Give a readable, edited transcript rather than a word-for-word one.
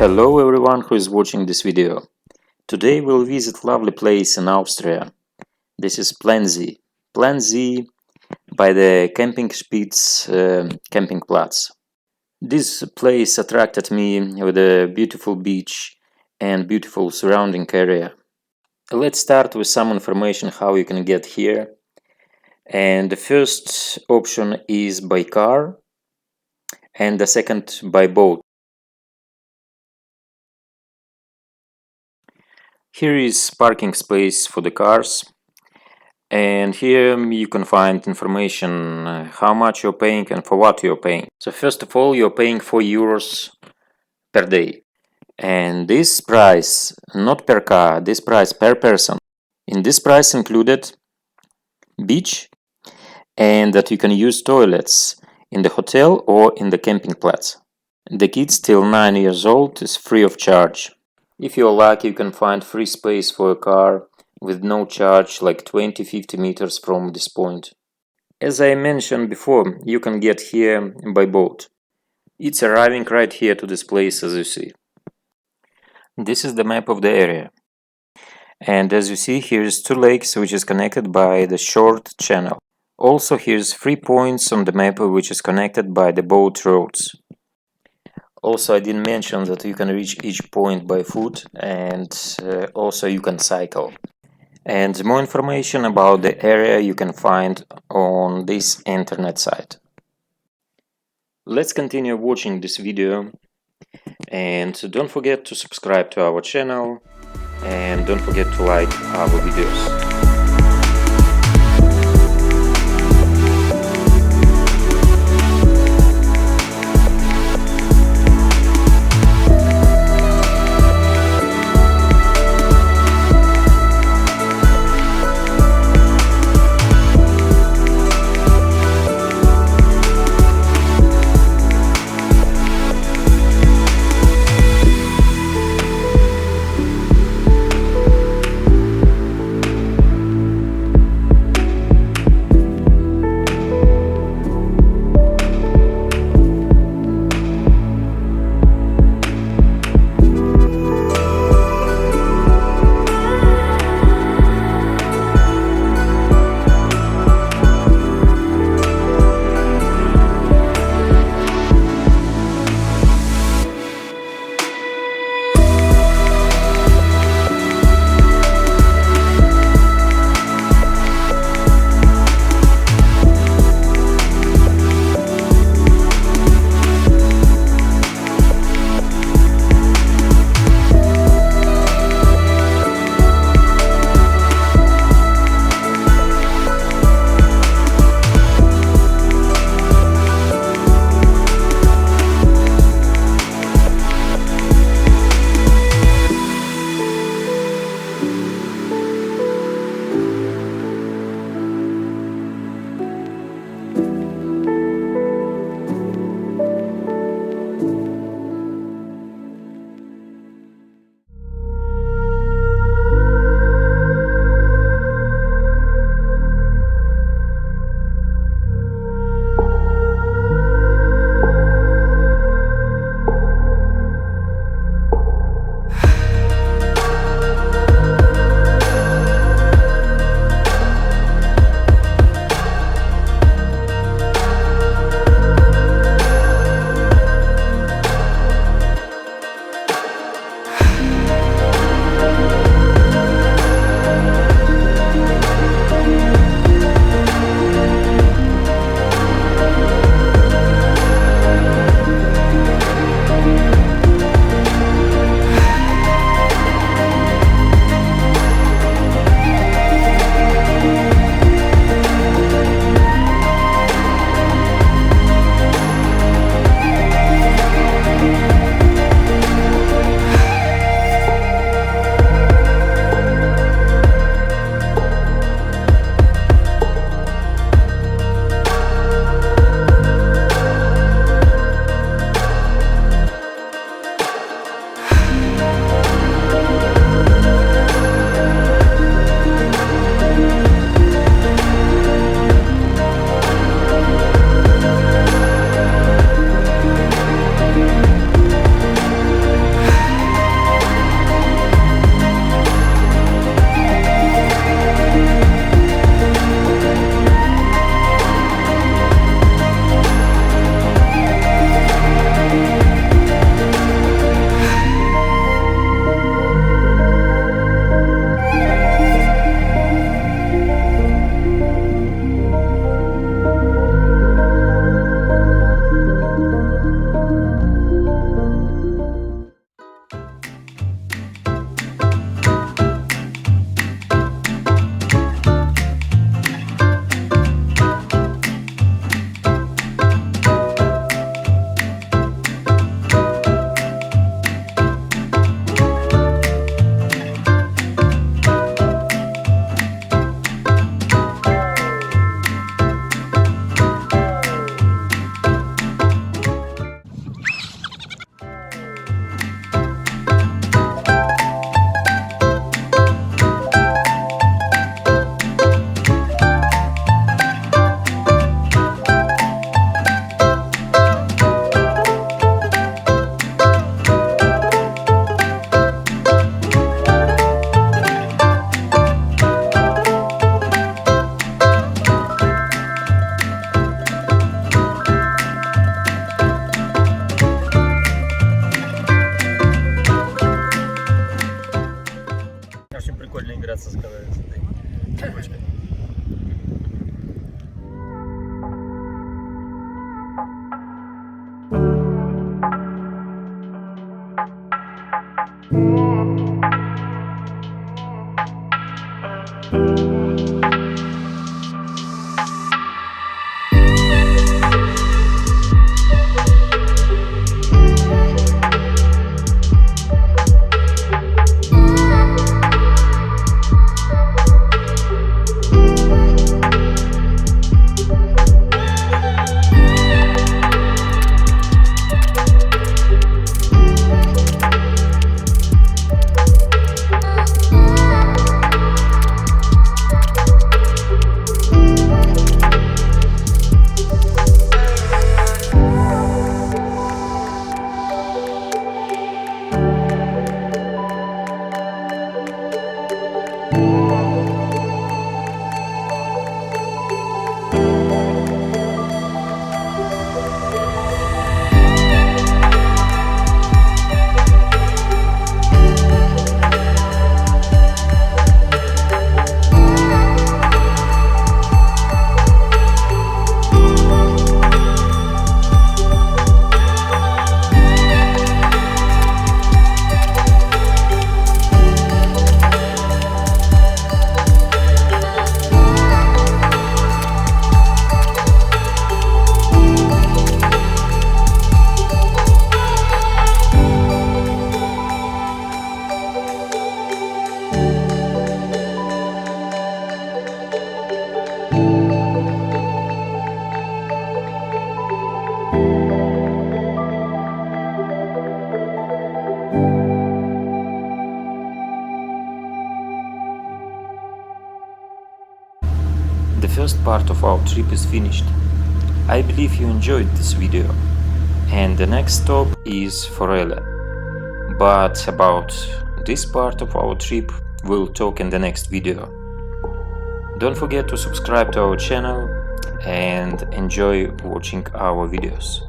Hello everyone who is watching this video. Today we'll visit lovely place in Austria. This is Plansee. Plansee by the camping Spitz camping Platz. This place attracted me with a beautiful beach and beautiful surrounding area. Let's start with some information how you can get here. And the first option is by car and the second by boat. Here is parking space for the cars, and here you can find information how much you're paying and for what you're paying. So first of all, you're paying 4 euros per day, and this price not per car, this price per person. In this price included beach and that you can use toilets in the hotel or in the camping Platz. The kids till 9 years old is free of charge. If you're lucky, you can find free space for a car with no charge, like 20-50 meters from this point. As I mentioned before, you can get here by boat. It's arriving right here to this place, as you see. This is the map of the area. And as you see, here's 2 lakes which is connected by the short channel. Also, here's 3 points on the map which is connected by the boat roads. Also, I didn't mention that you can reach each point by foot, and also you can cycle. And more information about the area you can find on this internet site. Let's continue watching this video, and don't forget to subscribe to our channel, and don't forget to like our videos. The first part of our trip is finished. I believe you enjoyed this video, and the next stop is Forelle. But about this part of our trip we'll talk in the next video. Don't forget to subscribe to our channel and enjoy watching our videos.